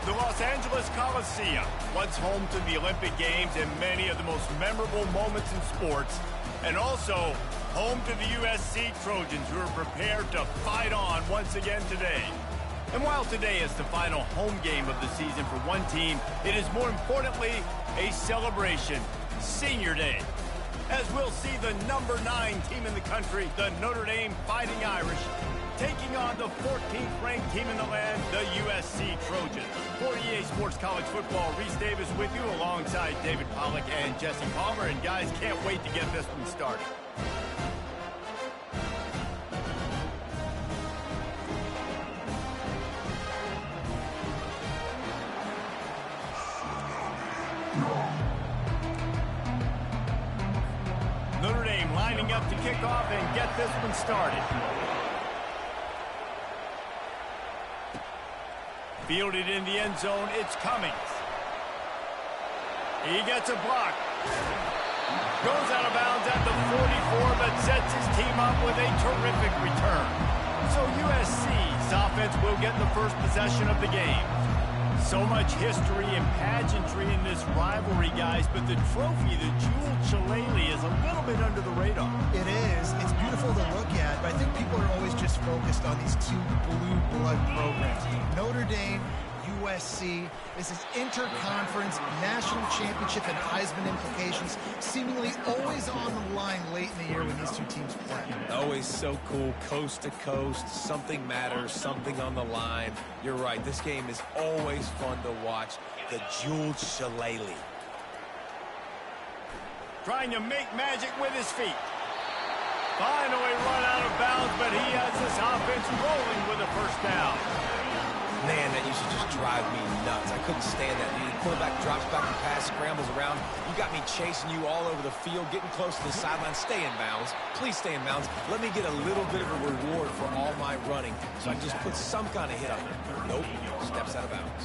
The Los Angeles Coliseum, once home to the Olympic Games and many of the most memorable moments in sports, and also home to the USC Trojans, who are prepared to fight on once again today. And while today is the final home game of the season for one team, it is more importantly a celebration, Senior Day, as we'll see the number 9 team in the country, the Notre Dame Fighting Irish, taking on the 14th ranked team in the land, the USC Trojans. For EA Sports College Football, Reese Davis with you alongside David Pollack and Jesse Palmer. And guys, can't wait to get this one started. Notre Dame lining up to kick off and get this one started. Fielded in the end zone, it's Cummings. He gets a block. Goes out of bounds at the 44, but sets his team up with a terrific return. So USC's offense will get the first possession of the game. So much history and pageantry in this rivalry, guys, but the trophy, the jeweled shillelagh, is a little bit under the radar. It is. It's beautiful to look at, but I think people are always just focused on these two blue blood programs. Notre Dame, USC. This is interconference, national championship, and Heisman implications seemingly always on the line late in the year when these two teams play. Always so cool, coast to coast. Something matters, something on the line. You're right, this game is always fun to watch. The jeweled shillelagh. Trying to make magic with his feet. Finally run out of bounds, but he has this offense rolling with a first down. Man, that used to just drive me nuts. I couldn't stand that. The quarterback drops back and pass, scrambles around. You got me chasing you all over the field, getting close to the sideline. Stay in bounds. Please stay in bounds. Let me get a little bit of a reward for all my running, so I can just put some kind of hit on him. Nope, steps out of bounds.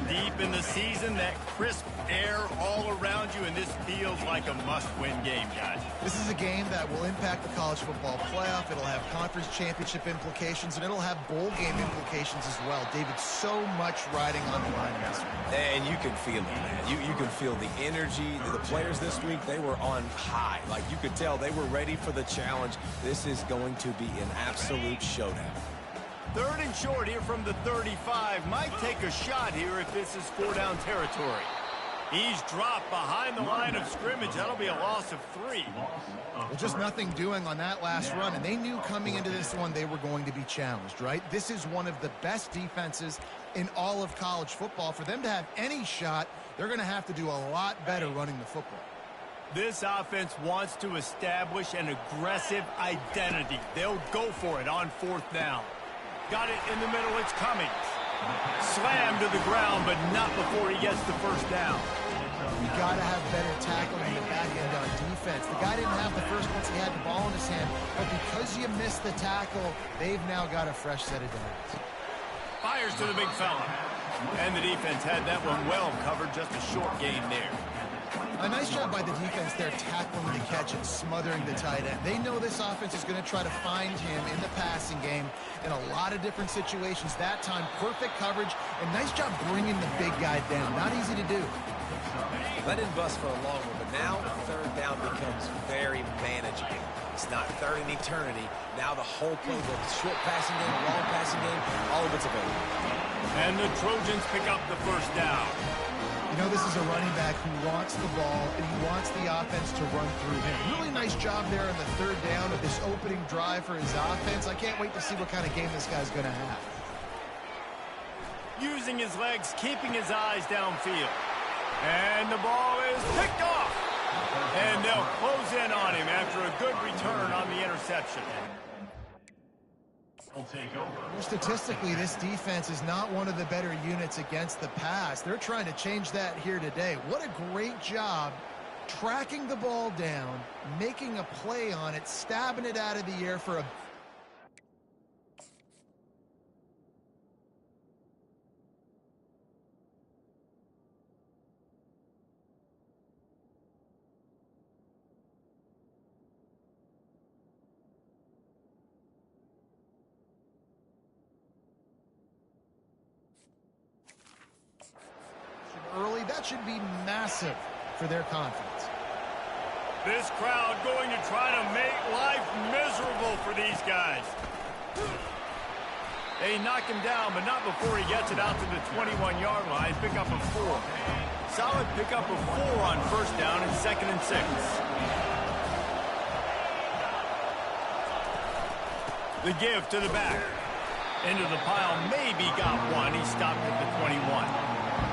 Deep in the season, that crisp air all around you, and this feels like a must-win game, guys. This is a game that will impact the college football playoff. It'll have conference championship implications, and it'll have bowl game implications as well. David, so much riding on the line this week. And you can feel it, man. You can feel the energy. The players this week, they were on high. Like, you could tell they were ready for the challenge. This is going to be an absolute showdown. 3rd and short here from the 35. Might take a shot here if this is 4-down territory. He's dropped behind the line of scrimmage. That'll be a loss of 3. Well, just nothing doing on that last run, and they knew coming into this one they were going to be challenged, right? This is one of the best defenses in all of college football. For them to have any shot, they're going to have to do a lot better running the football. This offense wants to establish an aggressive identity. They'll go for it on 4th down. Got it in the middle, it's Cummings. Slammed to the ground, but not before he gets the first down. You got to have better tackling in the back end on defense. The guy didn't have the first once he had the ball in his hand, but because you missed the tackle, they've now got a fresh set of downs. Fires to the big fella. And the defense had that one well covered, just a short gain there. A nice job by the defense there, tackling the catch and smothering the tight end. They know this offense is going to try to find him in the passing game in a lot of different situations. That time, perfect coverage, and nice job bringing the big guy down. Not easy to do. That didn't bust for a long one, but now 3rd down becomes very manageable. It's not 3rd in eternity. Now the whole playbook, short passing game, long passing game, all of it's available. And the Trojans pick up the first down. You know, this is a running back who wants the ball, and he wants the offense to run through him. Really nice job there on the 3rd down of this opening drive for his offense. I can't wait to see what kind of game this guy's going to have. Using his legs, keeping his eyes downfield. And the ball is picked off. And they'll close in on him after a good return on the interception. Statistically, this defense is not one of the better units against the pass. They're trying to change that here today. What a great job tracking the ball down, making a play on it, stabbing it out of the air for a That should be massive for their confidence. This crowd going to try to make life miserable for these guys. They knock him down, but not before he gets it out to the 21-yard line. Pick up a 4. Solid pick up of 4 on first down and 2nd and 6. The give to the back. Into the pile, maybe got one. He stopped at the 21.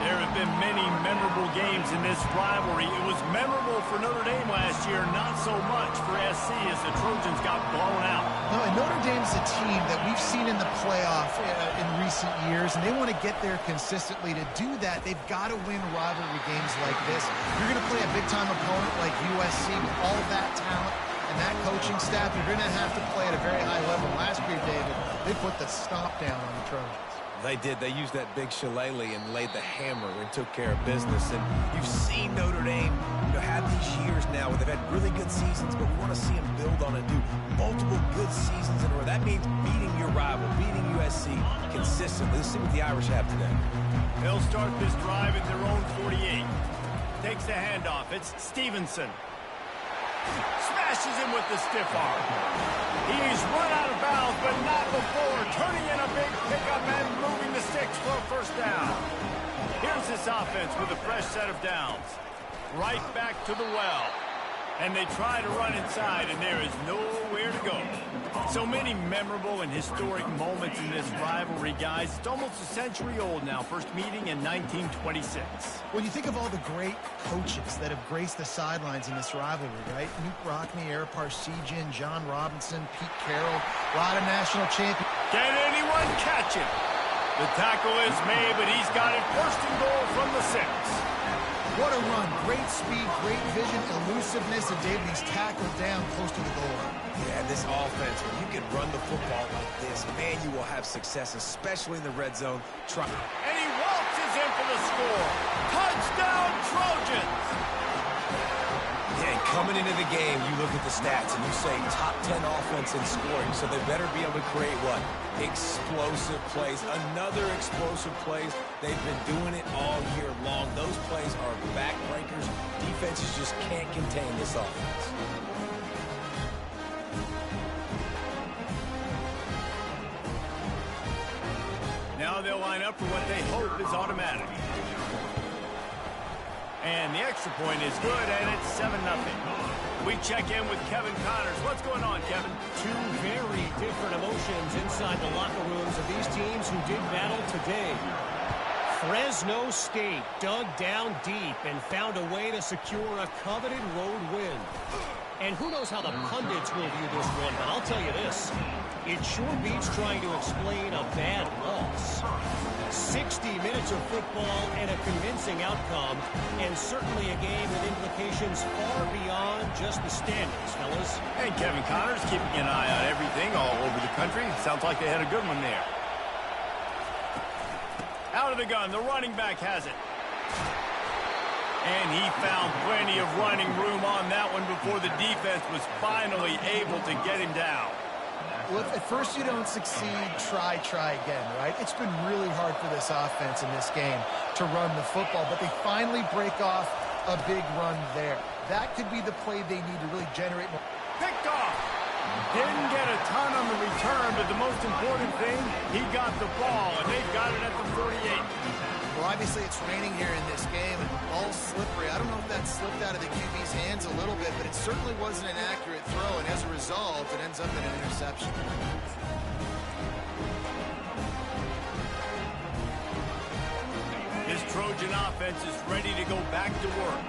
There have been many memorable games in this rivalry. It was memorable for Notre Dame last year, not so much for SC as the Trojans got blown out. No, and Notre Dame's a team that we've seen in the playoff in recent years, and they want to get there consistently. To do that, they've got to win rivalry games like this. You're going to play a big-time opponent like USC with all that talent and that coaching staff. You're going to have to play at a very high level. Last year, David, they put the stomp down on the Trojans. They did. They used that big shillelagh and laid the hammer and took care of business. And you've seen Notre Dame, have these years now where they've had really good seasons, but we want to see them build on it, do multiple good seasons in a row. That means beating your rival, beating USC consistently. Let's see what the Irish have today. They'll start this drive at their own 48. Takes the handoff. It's Stevenson. Smashes him with the stiff arm. He's run out of bounds, but not before turning in a big pickup and moving the sticks for a first down. Here's this offense with a fresh set of downs. Right back to the well. And they try to run inside, and there is nowhere to go. So many memorable and historic moments in this rivalry, guys. It's almost a century old now. First meeting in 1926. When you think of all the great coaches that have graced the sidelines in this rivalry, right? Nuke Rockne, Eric Parsegian, John Robinson, Pete Carroll, a lot of national champions. Can anyone catch him? The tackle is made, but he's got it first and goal from the 6. What a run. Great speed, great vision, elusiveness, and David, he's tackled down close to the goal line. Yeah, this offense, when you can run the football like this, man, you will have success, especially in the red zone. And he waltzes in for the score. Touchdown, Trojans! Yeah, and coming into the game, you look at the stats, and you say top 10 offense in scoring, so they better be able to create what? Explosive plays. Another explosive plays. They've been doing it all year long. Those plays are backbreakers. Defenses just can't contain this offense. Now they'll line up for what they hope is automatic. And the extra point is good, and it's 7-0. We check in with Kevin Connors. What's going on, Kevin? Two very different emotions inside the locker rooms of these teams who did battle today. Fresno State dug down deep and found a way to secure a coveted road win. And who knows how the pundits will view this one, but I'll tell you this. It sure beats trying to explain a bad loss. 60 minutes of football and a convincing outcome, and certainly a game with implications far beyond just the standings, fellas. And Kevin Connors keeping an eye on everything all over the country. Sounds like they had a good one there. Out of the gun, the running back has it. And he found plenty of running room on that one before the defense was finally able to get him down. Well, if at first you don't succeed, try again, right? It's been really hard for this offense in this game to run the football, but they finally break off a big run there. That could be the play they need to really generate more. Picked off. Didn't get a ton on the return, but the most important thing, he got the ball, and they've got it at the 48. Well, obviously it's raining here in this game, and the ball's slippery. I don't know if that slipped out of the QB's hands a little bit, but it certainly wasn't an accurate throw, and as a result, it ends up in an interception. This Trojan offense is ready to go back to work.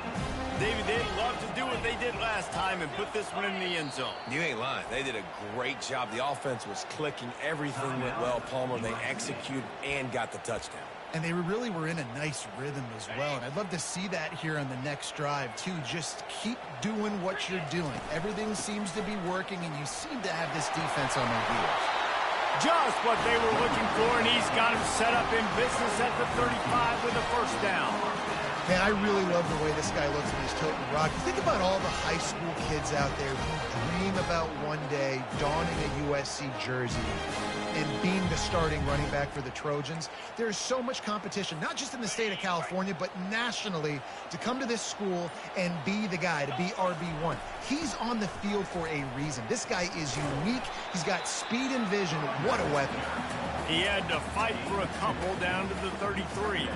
David, they'd love to do what they did last time and put this one in the end zone. You ain't lying. They did a great job. The offense was clicking. Everything went well, Palmer. They executed and got the touchdown. And they really were in a nice rhythm as well. And I'd love to see that here on the next drive, too. Just keep doing what you're doing. Everything seems to be working, and you seem to have this defense on their heels. Just what they were looking for, and he's got him set up in business at the 35 with a first down. Man, I really love the way this guy looks when he's toting the rock. Think about all the high school kids out there who dream about one day donning a USC jersey and being the starting running back for the Trojans. There's so much competition, not just in the state of California, but nationally, to come to this school and be the guy, to be RB1. He's on the field for a reason. This guy is unique. He's got speed and vision. What a weapon. He had to fight for a couple down to the 33.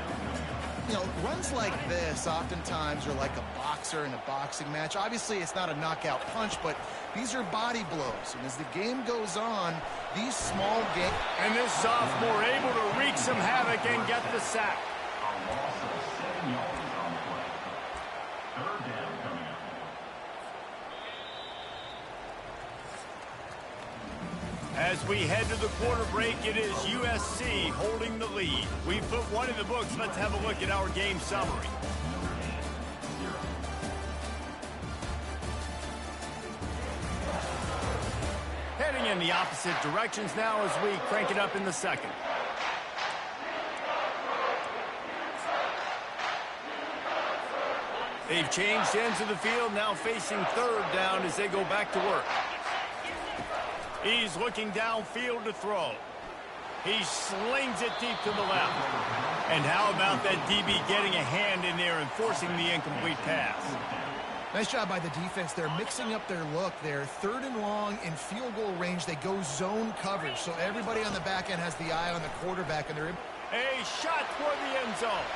You know, runs like this oftentimes are like a boxer in a boxing match. Obviously, it's not a knockout punch, but these are body blows. And as the game goes on, these small games... And this sophomore able to wreak some havoc and get the sack. As we head to the quarter break, it is USC holding the lead. We've put one in the books. Let's have a look at our game summary. Heading in the opposite directions now as we crank it up in the second. They've changed ends of the field, now facing third down as they go back to work. He's looking downfield to throw. He slings it deep to the left. And how about that DB getting a hand in there and forcing the incomplete pass? Nice job by the defense. They're mixing up their look there. Third and long in field goal range. They go zone coverage. So everybody on the back end has the eye on the quarterback. And they're a shot for the end zone.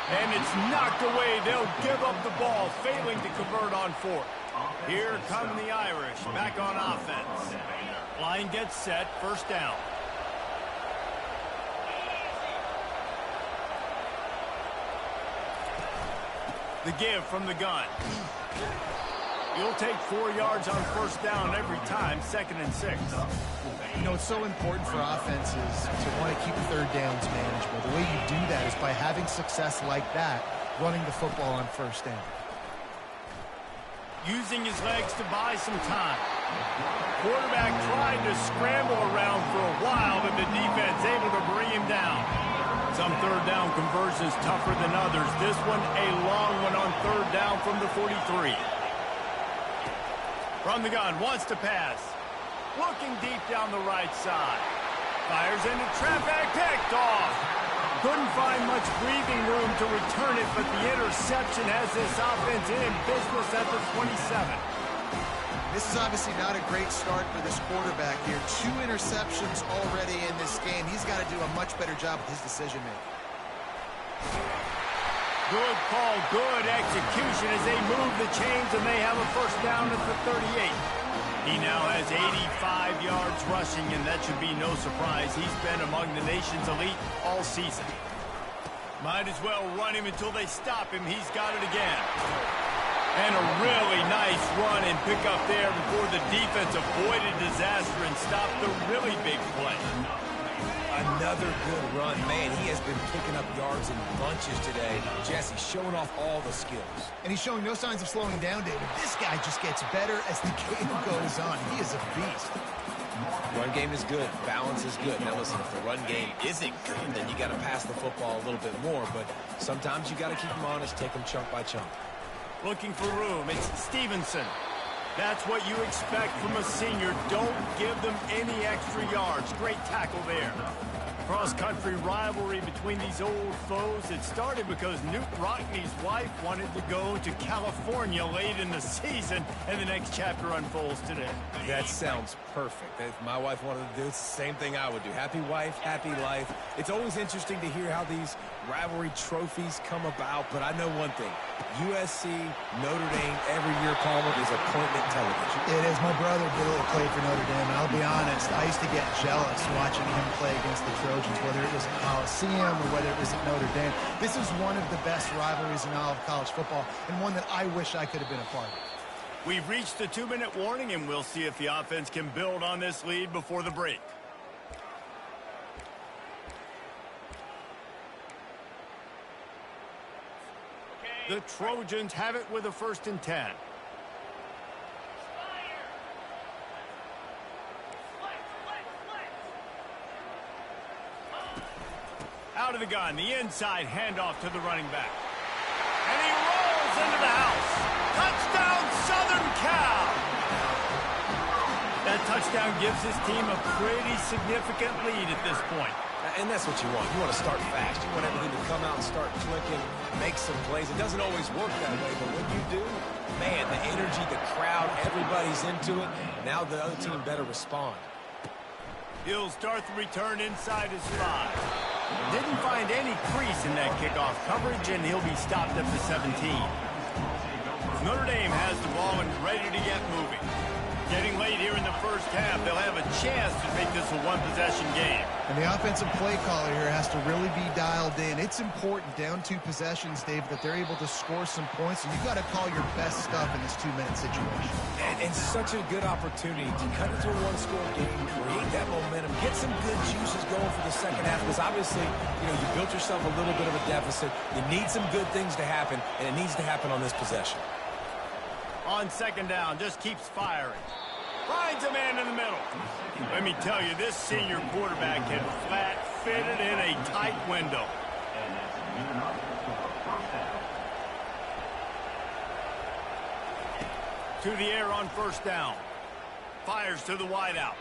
And it's knocked away. They'll give up the ball, failing to convert on fourth. Here come the Irish, back on offense. Line gets set, first down. The give from the gun. You'll take 4 yards on first down every time, 2nd and 6. You know, it's so important for offenses to want to keep third downs manageable. The way you do that is by having success like that, running the football on first down. Using his legs to buy some time. Quarterback tried to scramble around for a while, but the defense able to bring him down. Some third down conversions tougher than others. This one a long one on third down from the 43. From the gun, wants to pass. Looking deep down the right side. Fires into traffic, picked off. Couldn't find much breathing room to return it, but the interception has this offense in business at the 27. This is obviously not a great start for this quarterback here. 2 interceptions already in this game. He's got to do a much better job with his decision-making. Good call, good execution as they move the chains, and they have a first down at the 38. He now has 85 yards rushing, and that should be no surprise. He's been among the nation's elite all season. Might as well run him until they stop him. He's got it again. And a really nice run and pick up there before the defense avoided disaster and stopped the really big play. Another good run. Man, he has been picking up yards in bunches today. Jesse showing off all the skills. And he's showing no signs of slowing down, David. This guy just gets better as the game goes on. He is a beast. Run game is good. Balance is good. Now listen, if the run game isn't good, then you got to pass the football a little bit more. But sometimes you got to keep them honest, take them chunk by chunk. Looking for room. It's Stevenson. That's what you expect from a senior. Don't give them any extra yards. Great tackle there. Cross-country rivalry between these old foes. It started because Newt Rockney's wife wanted to go to California late in the season, and the next chapter unfolds today. That sounds perfect. If my wife wanted to do it, it's the same thing I would do. Happy wife, happy life. It's always interesting to hear how these rivalry trophies come about, but I know one thing. USC, Notre Dame, every year, Palmer, is appointment television. It is. My brother Bill played for Notre Dame, and I'll be honest, I used to get jealous watching him play against the Trojans, whether it was at Coliseum or whether it was at Notre Dame. This is one of the best rivalries in all of college football, and one that I wish I could have been a part of. We've reached the 2-minute warning, and we'll see if the offense can build on this lead before the break. The Trojans have it with a 1st and 10. out of the gun. The inside handoff to the running back. And he rolls into the house. Touchdown, Southern Cal! That touchdown gives his team a pretty significant lead at this point. And that's what you want. You want to start fast. You want everything to come out and start clicking, make some plays. It doesn't always work that way, but when you do, man, the energy, the crowd, everybody's into it. Now the other team better respond. He'll start the return inside his 5. Didn't find any crease in that kickoff coverage, and he'll be stopped at the 17. Notre Dame has the ball and ready to get moving. Getting late here in the first half, they'll have a chance to make this a one-possession game. And the offensive play caller here has to really be dialed in. It's important, down 2 possessions, Dave, that they're able to score some points, and you've got to call your best stuff in this 2-minute situation. And such a good opportunity to cut into a one-score game, create that momentum, get some good juices going for the second half, because obviously, you built yourself a little bit of a deficit. You need some good things to happen, and it needs to happen on this possession. On second down, just keeps firing. Finds a man in the middle. Let me tell you, this senior quarterback can flat fit it in a tight window. To the air on first down. Fires to the wideout.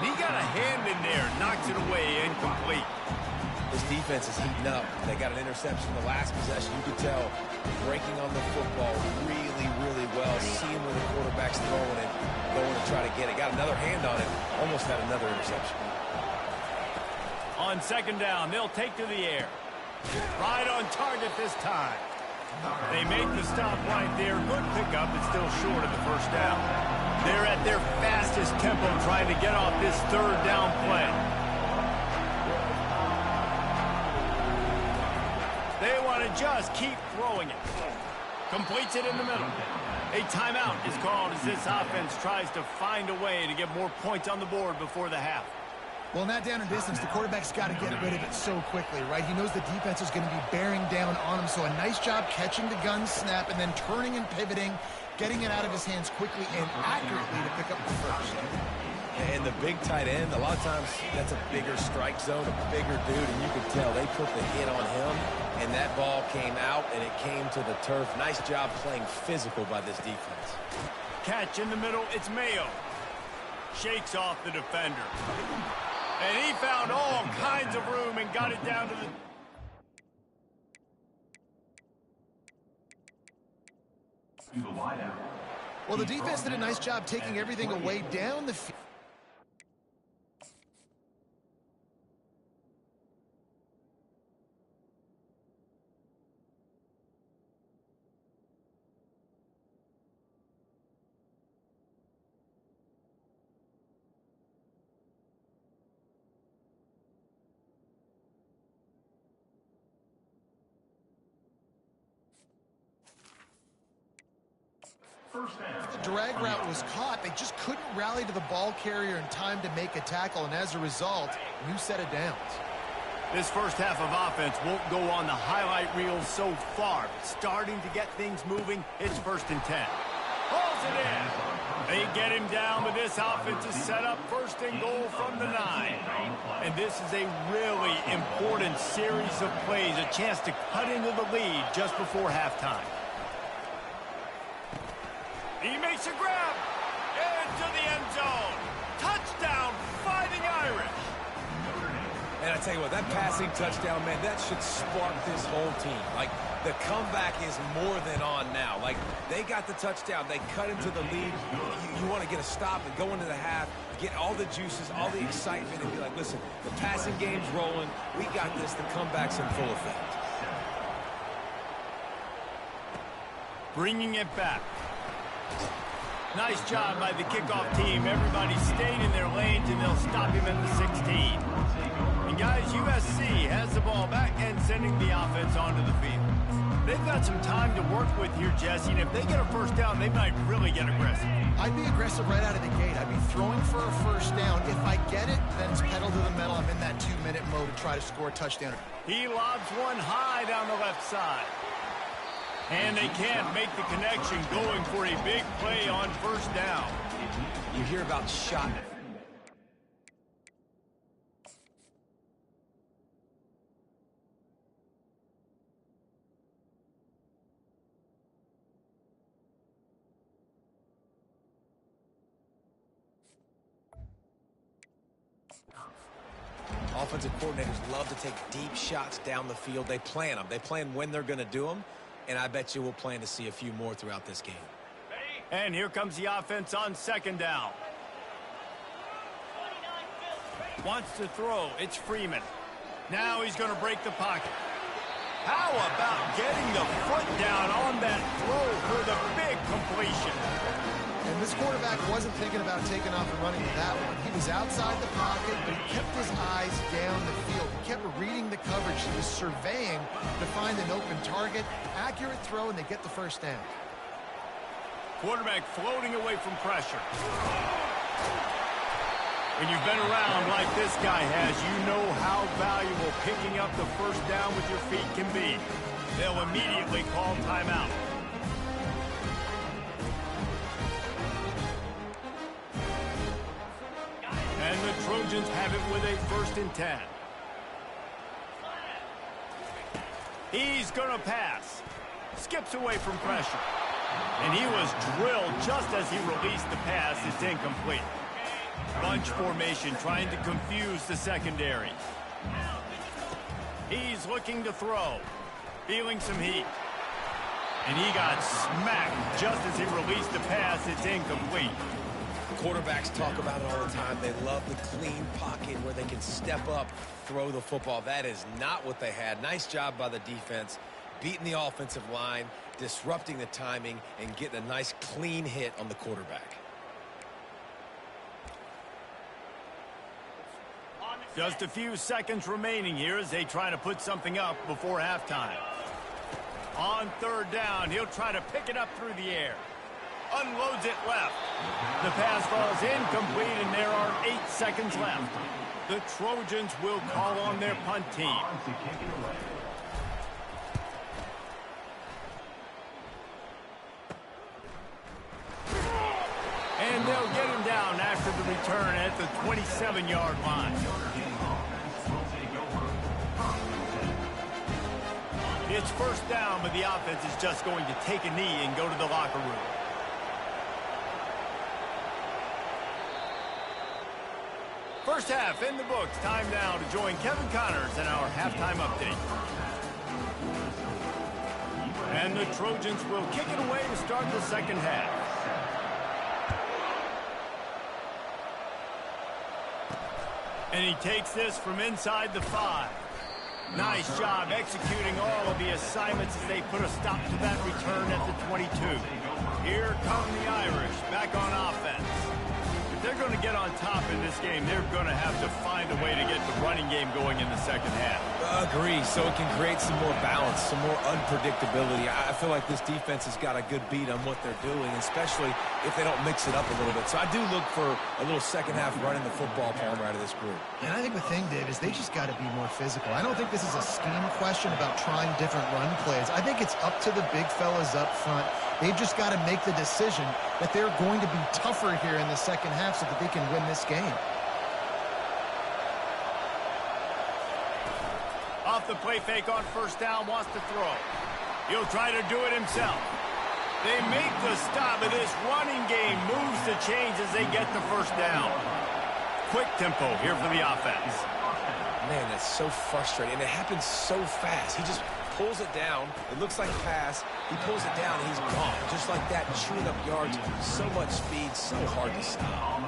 He got a hand in there, knocks it away, incomplete. This defense is heating up. They got an interception the last possession. You could tell breaking on the football really, really well, seeing where the quarterback's throwing it, going to try to get it. Got another hand on it, almost had another interception. On second down, they'll take to the air. Right on target this time. They make the stop right there. Good pickup, but still short of the first down. They're at their fastest tempo trying to get off this third down play. They want to just keep throwing it. Completes it in the middle. A timeout is called as this offense tries to find a way to get more points on the board before the half. Well, in that down and distance, the quarterback's got to get rid of it so quickly, right? He knows the defense is going to be bearing down on him, so a nice job catching the gun snap and then turning and pivoting, getting it out of his hands quickly and accurately to pick up the first. And the big tight end, a lot of times that's a bigger strike zone, a bigger dude, and you can tell they put the hit on him, and that ball came out, and it came to the turf. Nice job playing physical by this defense. Catch in the middle, it's Mayo. Shakes off the defender. And he found all kinds of room and got it down to the... Well, the defense did a nice job taking everything away down the field. The drag route was caught. They just couldn't rally to the ball carrier in time to make a tackle, and as a result, new set of downs. This first half of offense won't go on the highlight reel so far, but starting to get things moving, it's 1st and 10. Hauls it in. They get him down, but this offense is set up 1st and goal from the 9. And this is a really important series of plays, a chance to cut into the lead just before halftime. He makes a grab into the end zone. Touchdown, Fighting Irish. And I tell you what, that passing touchdown, man, that should spark this whole team. Like, the comeback is more than on now. Like, they got the touchdown. They cut into the lead. You want to get a stop and go into the half, get all the juices, all the excitement, and be like, listen, the passing game's rolling. We got this. The comeback's in full effect. Bringing it back. Nice job by the kickoff team. Everybody stayed in their lanes, and they'll stop him at the 16. And guys, USC has the ball back and sending the offense onto the field. They've got some time to work with here, Jesse, and if they get a first down, they might really get aggressive. I'd be aggressive right out of the gate. I'd be throwing for a first down. If I get it, then it's pedal to the metal. I'm in that 2-minute mode to try to score a touchdown. He lobs one high down the left side. And they can't make the connection, going for a big play on first down. You hear about shot. Offensive coordinators love to take deep shots down the field. They plan them. They plan when they're going to do them, and I bet you we'll plan to see a few more throughout this game. And here comes the offense on second down. Wants to throw. It's Freeman. Now he's going to break the pocket. How about getting the foot down on that throw for the big completion? And this quarterback wasn't thinking about taking off and running with that one. He was outside the pocket, but he kept his eyes down the field. He kept reading the coverage. He was surveying to find an open target. Accurate throw, and they get the first down. Quarterback floating away from pressure. When you've been around like this guy has, you know how valuable picking up the first down with your feet can be. They'll immediately call timeout. And the Trojans have it with a 1st and 10. He's going to pass. Skips away from pressure. And he was drilled just as he released the pass. It's incomplete. Bunch formation trying to confuse the secondary. He's looking to throw. Feeling some heat. And he got smacked just as he released the pass. It's incomplete. Quarterbacks talk about it all the time. They love the clean pocket where they can step up, throw the football. That is not what they had. Nice job by the defense, beating the offensive line, disrupting the timing, and getting a nice clean hit on the quarterback. Just a few seconds remaining here as they try to put something up before halftime. On 3rd down, he'll try to pick it up through the air. Unloads it left. The pass falls incomplete, and there are 8 seconds left. The Trojans will call on their punt team. And they'll get him down after the return at the 27-yard line. It's 1st down, but the offense is just going to take a knee and go to the locker room. First half in the books. Time now to join Kevin Connors in our halftime update. And the Trojans will kick it away to start the second half. And he takes this from inside the 5. Nice job executing all of the assignments as they put a stop to that return at the 22. Here come the Irish back on offense. If they're going to get on top in this game, they're going to have to find a way to get the running game going in the second half. Agree, so it can create some more balance, some more unpredictability. I feel like this defense has got a good beat on what they're doing, especially if they don't mix it up a little bit. So I do look for a little second half running the football Palmer out of this group. And I think the thing, Dave, is they just got to be more physical. I don't think this is a scheme question about trying different run plays. I think it's up to the big fellas up front. They've just got to make the decision that they're going to be tougher here in the second half so that they can win this game. Off the play fake on 1st down, wants to throw. He'll try to do it himself. They make the stop, but this running game moves the chains as they get the 1st down. Quick tempo here for the offense. Man, that's so frustrating, and it happens so fast. He just pulls it down. It looks like a pass. He pulls it down, and he's gone. Just like that, chewing up yards. So much speed, so hard to stop.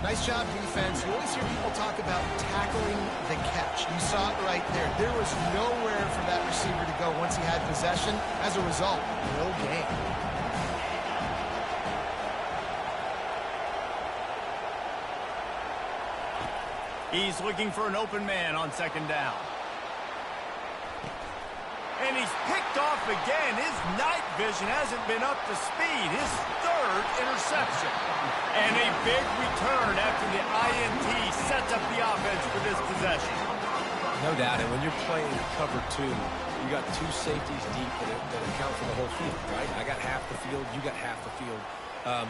Nice job, defense. You always hear people talk about tackling the catch. You saw it right there. There was nowhere for that receiver to go once he had possession. As a result, no gain. He's looking for an open man on 2nd down. And he's picked off again. His night vision hasn't been up to speed. His 3rd interception. And a big return after the INT sets up the offense for this possession. No doubt, and when you're playing cover 2, you got 2 safeties deep that account for the whole field, right? I got half the field, you got half the field.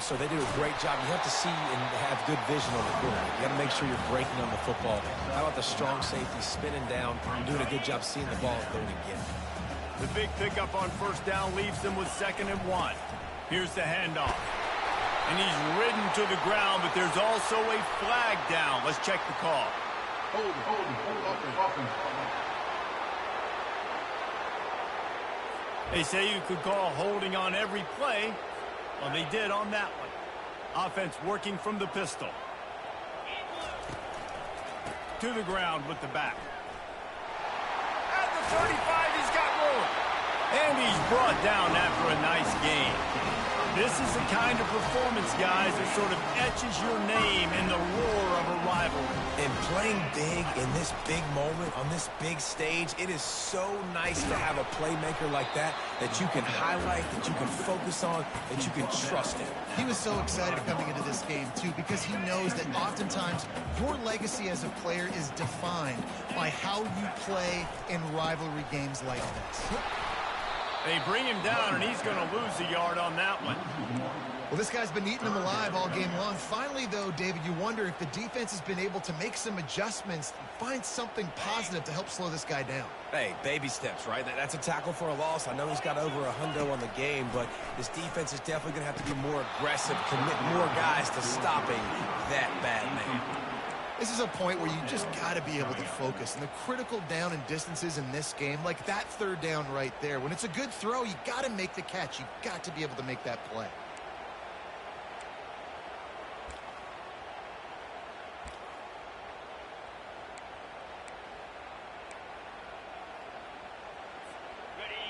So they do a great job. You have to see and have good vision on the quarterback. You got to make sure you're breaking on the football. How about the strong safety spinning down and doing a good job seeing the ball and going to get it? The big pickup on 1st down leaves them with 2nd and 1. Here's the handoff. And he's ridden to the ground, but there's also a flag down. Let's check the call. They say you could call holding on every play. Well, they did on that one. Offense working from the pistol. To the ground with the back. At the 35, he's got room. And he's brought down after a nice gain. This is the kind of performance, guys, that sort of etches your name in the roar of a rivalry. And playing big in this big moment, on this big stage, it is so nice to have a playmaker like that you can highlight, that you can focus on, that you can trust in. He was so excited coming into this game, too, because he knows that oftentimes your legacy as a player is defined by how you play in rivalry games like this. They bring him down, and he's going to lose a yard on that one. Well, this guy's been eating them alive all game long. Finally, though, David, you wonder if the defense has been able to make some adjustments, find something positive to help slow this guy down. Hey, baby steps, right? That's a tackle for a loss. I know he's got over a hundo on the game, but this defense is definitely going to have to be more aggressive, commit more guys to stopping that bad man. This is a point where you just got to be able to focus. And the critical down and distances in this game, like that third down right there, when it's a good throw, you got to make the catch. You got to be able to make that play.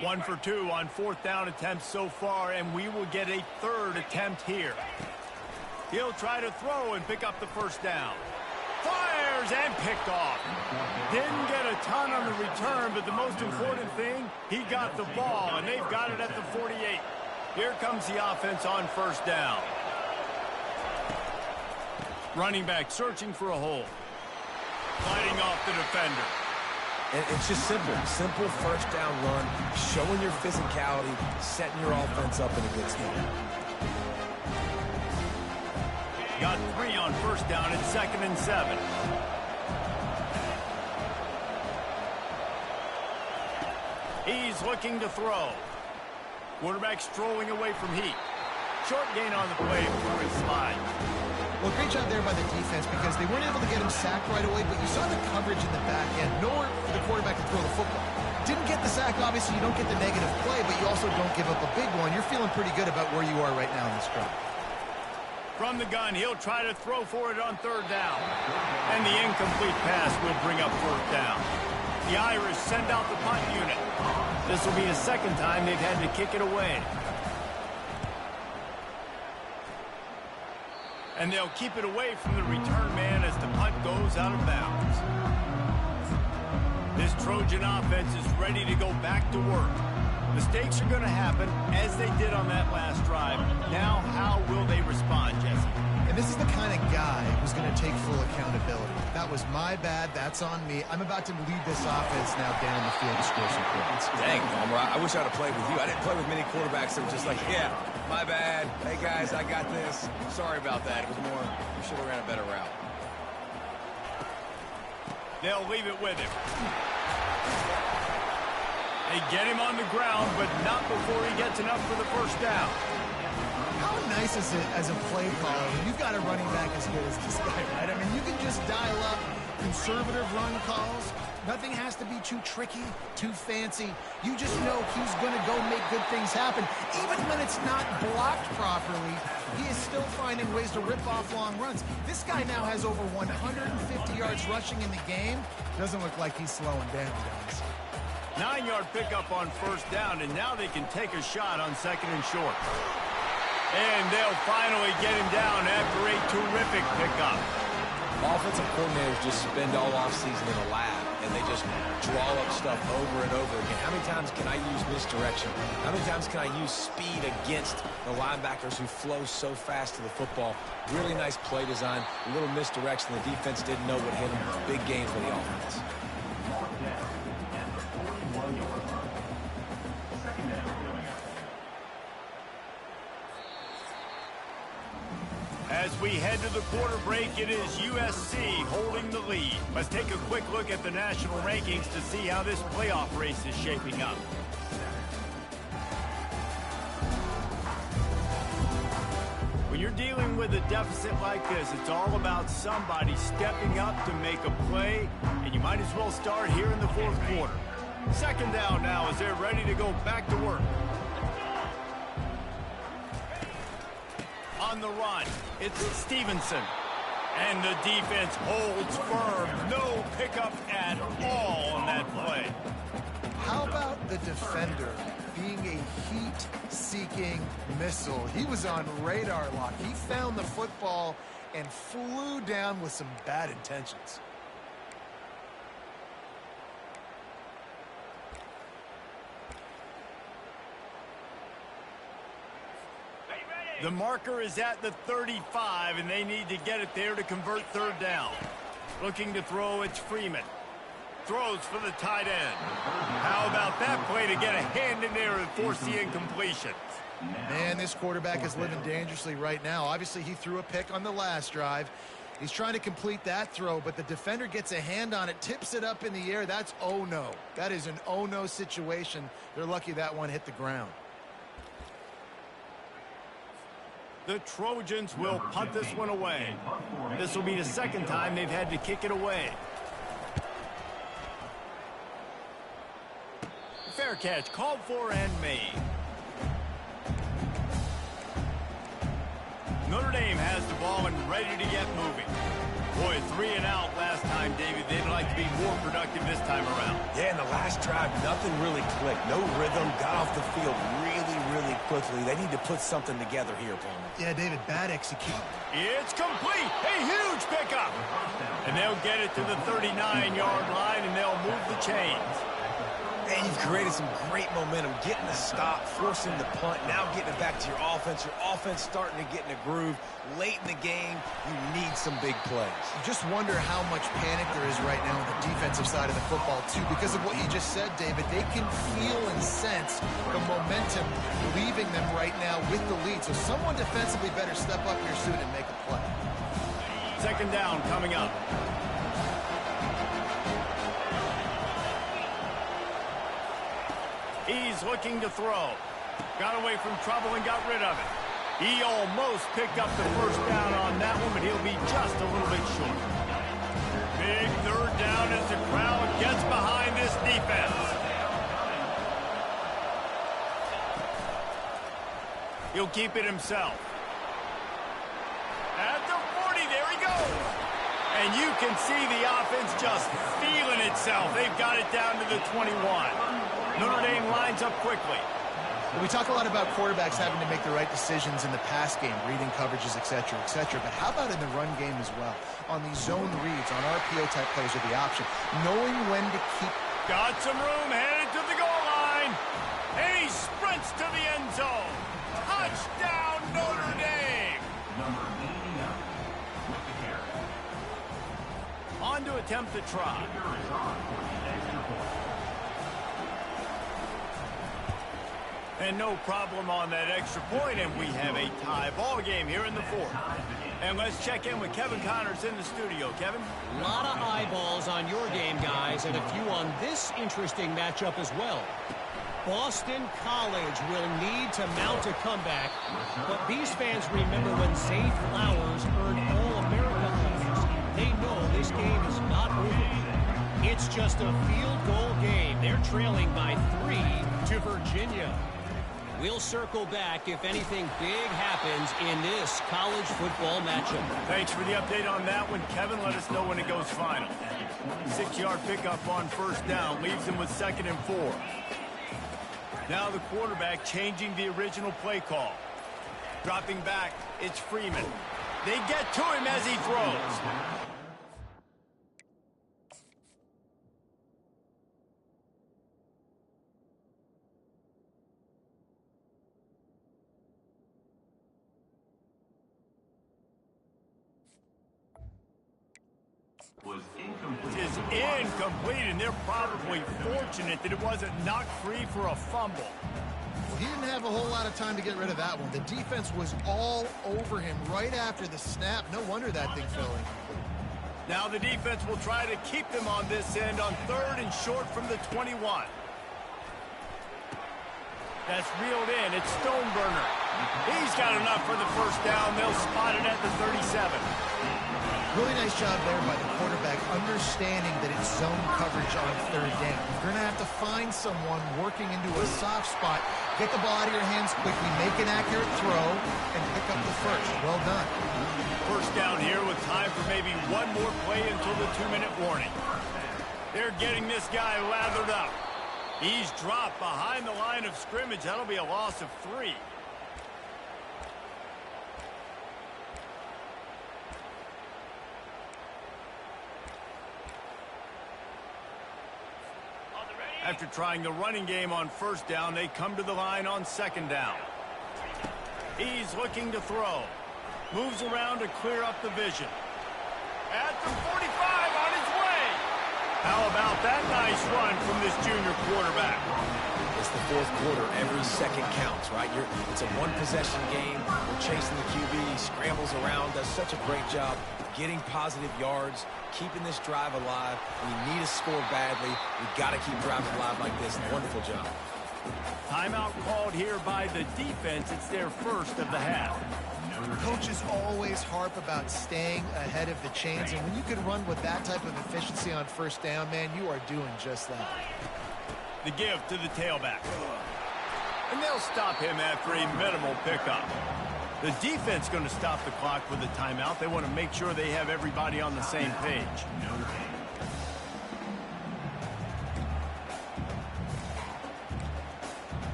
One for two on fourth down attempts so far, and we will get a third attempt here. He'll try to throw and pick up the first down. Fires and picked off. Didn't get a ton on the return, but the most important thing, he got the ball, and they've got it at the 48. Here comes the offense on first down. Running back searching for a hole. Fighting off the defender. And it's just simple. Simple first down run, showing your physicality, setting your offense up in a good spot. Got 3 on first down at 2nd and 7. He's looking to throw. Quarterback strolling away from heat. Short gain on the play before he slides. Well, great job there by the defense because they weren't able to get him sacked right away, but you saw the coverage in the back end. Nowhere for the quarterback to throw the football. Didn't get the sack, obviously you don't get the negative play, but you also don't give up a big one. You're feeling pretty good about where you are right now in this drive. From the gun, he'll try to throw for it on third down. And the incomplete pass will bring up fourth down. The Irish send out the punt unit. This will be the second time they've had to kick it away. And they'll keep it away from the return man as the punt goes out of bounds. This Trojan offense is ready to go back to work. Mistakes are going to happen, as they did on that last drive. Now, how will they respond, Jesse? And this is the kind of guy who's going to take full accountability. That was my bad. That's on me. I'm about to lead this offense now down the field to score some points. Dang, Palmer, I wish I'd have played with you. I didn't play with many quarterbacks that were just like, yeah, my bad. Hey, guys, I got this. Sorry about that. It was more, we should have ran a better route. They'll leave it with him. They get him on the ground, but not before he gets enough for the first down. How nice is it as a play caller when you've got a running back as good as this guy, right? I mean, you can just dial up conservative run calls. Nothing has to be too tricky, too fancy. You just know he's going to go make good things happen. Even when it's not blocked properly, he is still finding ways to rip off long runs. This guy now has over 150 yards rushing in the game. Doesn't look like he's slowing down, guys. 9-yard pickup on first down, and now they can take a shot on second and short. And they'll finally get him down after a terrific pickup. Offensive coordinators just spend all offseason in a lab, and they just draw up stuff over and over again. How many times can I use misdirection? How many times can I use speed against the linebackers who flow so fast to the football? Really nice play design, a little misdirection. The defense didn't know what hit them. Big gain for the offense. As we head to the quarter break, it is USC holding the lead. Let's take a quick look at the national rankings to see how this playoff race is shaping up. We When you're dealing with a deficit like this, it's all about somebody stepping up to make a play, and you might as well start here in the fourth quarter. Second down now as they're ready to go back to work. On the run, it's Stevenson. And the defense holds firm. No pickup at all on that play. How about the defender being a heat-seeking missile? He was on radar lock. He found the football and flew down with some bad intentions. The marker is at the 35, and they need to get it there to convert third down. Looking to throw, it's Freeman. Throws for the tight end. How about that play to get a hand in there and force the incompletion? Man, this quarterback is living dangerously right now. Obviously, he threw a pick on the last drive. He's trying to complete that throw, but the defender gets a hand on it, tips it up in the air. That's oh-no. That is an oh-no situation. They're lucky that one hit the ground. The Trojans will punt this one away. This will be the second time they've had to kick it away. Fair catch, called for and made. Notre Dame has the ball and ready to get moving. Boy, 3 and out last time, David. They'd like to be more productive this time around. Yeah, in the last drive, nothing really clicked. No rhythm, got off the field really quickly. They need to put something together here, Palmer. Yeah, David, bad execution. It's complete. A huge pickup. And they'll get it to the 39-yard line, and they'll move the chains. And you've created some great momentum, getting the stop, forcing the punt, now getting it back to your offense. Your offense starting to get in a groove. Late in the game, you need some big plays. You just wonder how much panic there is right now on the defensive side of the football, too. Because of what you just said, David, they can feel and sense the momentum leaving them right now with the lead. So someone defensively better step up here soon and make a play. Second down coming up. He's looking to throw. Got away from trouble and got rid of it. He almost picked up the first down on that one, but he'll be just a little bit short. Big third down as the crowd gets behind this defense. He'll keep it himself. At the 40, there he goes. And you can see the offense just feeling itself. They've got it down to the 21. Notre Dame lines up quickly. Well, we talk a lot about quarterbacks having to make the right decisions in the pass game, reading coverages, et cetera, but how about in the run game as well? On these zone reads, on RPO-type plays with the option, knowing when to keep... Got some room, headed to the goal line, and he sprints to the end zone. Touchdown, Notre Dame! Number 89 with the carry. On to attempt the try. And no problem on that extra point, and we have a tie ball game here in the fourth. And let's check in with Kevin Connors in the studio. Kevin? A lot of eyeballs on your game, guys, and a few on this interesting matchup as well. Boston College will need to mount a comeback, but these fans remember when Zay Flowers earned All-America honors. They know this game is not over. It's just a field goal game. They're trailing by 3 to Virginia. We'll circle back if anything big happens in this college football matchup. Thanks for the update on that one, Kevin. Let us know when it goes final. 6-yard pickup on first down leaves him with 2nd and 4. Now the quarterback changing the original play call. Dropping back, it's Freeman. They get to him as he throws. Is incomplete, and they're probably fortunate that it wasn't knocked free for a fumble. Well, he didn't have a whole lot of time to get rid of that one. The defense was all over him right after the snap. No wonder that thing fell incomplete. Now the defense will try to keep them on this end on 3rd and short from the 21. That's reeled in. It's Stoneburner. He's got enough for the first down. They'll spot it at the 37. Really nice job there by the quarterback, understanding that it's zone coverage on third down. You're going to have to find someone working into a soft spot, get the ball out of your hands quickly, make an accurate throw, and pick up the first. Well done. First down here with time for maybe one more play until the 2-minute warning. They're getting this guy lathered up. He's dropped behind the line of scrimmage. That'll be a loss of 3. After trying the running game on first down, they come to the line on second down. He's looking to throw. Moves around to clear up the vision. At the 45, on his way. How about that nice run from this junior quarterback? It's the fourth quarter. Every second counts, right? It's a one-possession game. We're chasing the QB. He scrambles around, does such a great job getting positive yards, keeping this drive alive. We need a score badly. We've got to keep drives alive like this. Wonderful job. Timeout called here by the defense. It's their first of the half. Coaches always harp about staying ahead of the chains, and when you can run with that type of efficiency on first down, man, you are doing just that. The give to the tailback. And they'll stop him after a minimal pickup. The defense going to stop the clock with a timeout. They want to make sure they have everybody on the same page.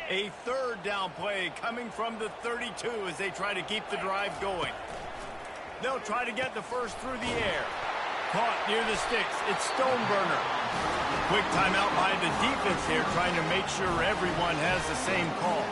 A third down play coming from the 32 as they try to keep the drive going. They'll try to get the first through the air. Caught near the sticks. It's Stoneburner. Quick timeout by the defense here, trying to make sure everyone has the same call.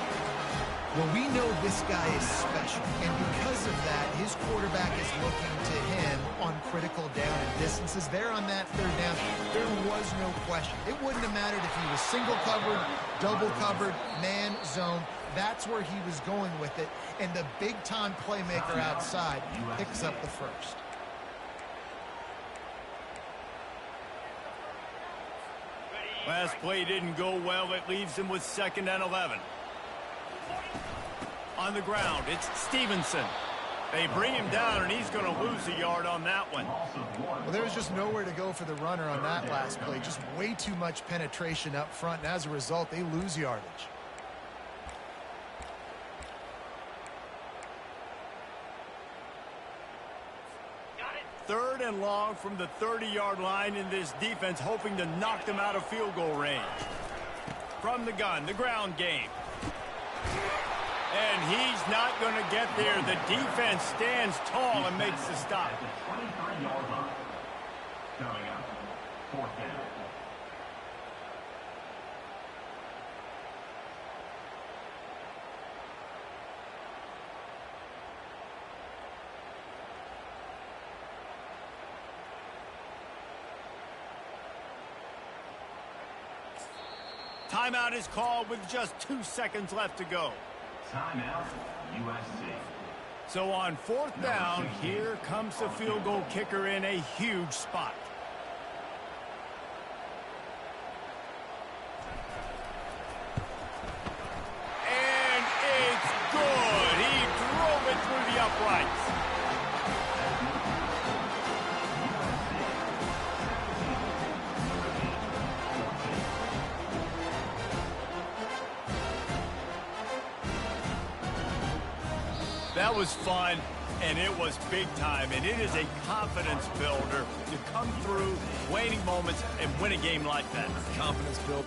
Well, we know this guy is special, and because of that, his quarterback is looking to him on critical down and distances. There on that third down, there was no question. It wouldn't have mattered if he was single covered, double covered, man zone. That's where he was going with it, and the big-time playmaker outside picks up the first. Last play didn't go well. It leaves him with 2nd and 11. On the ground, it's Stevenson. They bring him down, and he's going to lose a yard on that one. Well, there was just nowhere to go for the runner on that last play. Just way too much penetration up front, and as a result, they lose yardage. Third and long from the 30-yard line in this defense, hoping to knock them out of field goal range. From the gun, the ground game. And he's not going to get there. The defense stands tall and makes the stop. Coming up, 4th down. Timeout is called with just 2 seconds left to go. Timeout, USC. So on 4th down, here comes the field goal kicker in a huge spot. And it's good. He drove it through the uprights. That was fun, and it was big time, and it is a confidence builder to come through waning moments and win a game like that. Confidence built.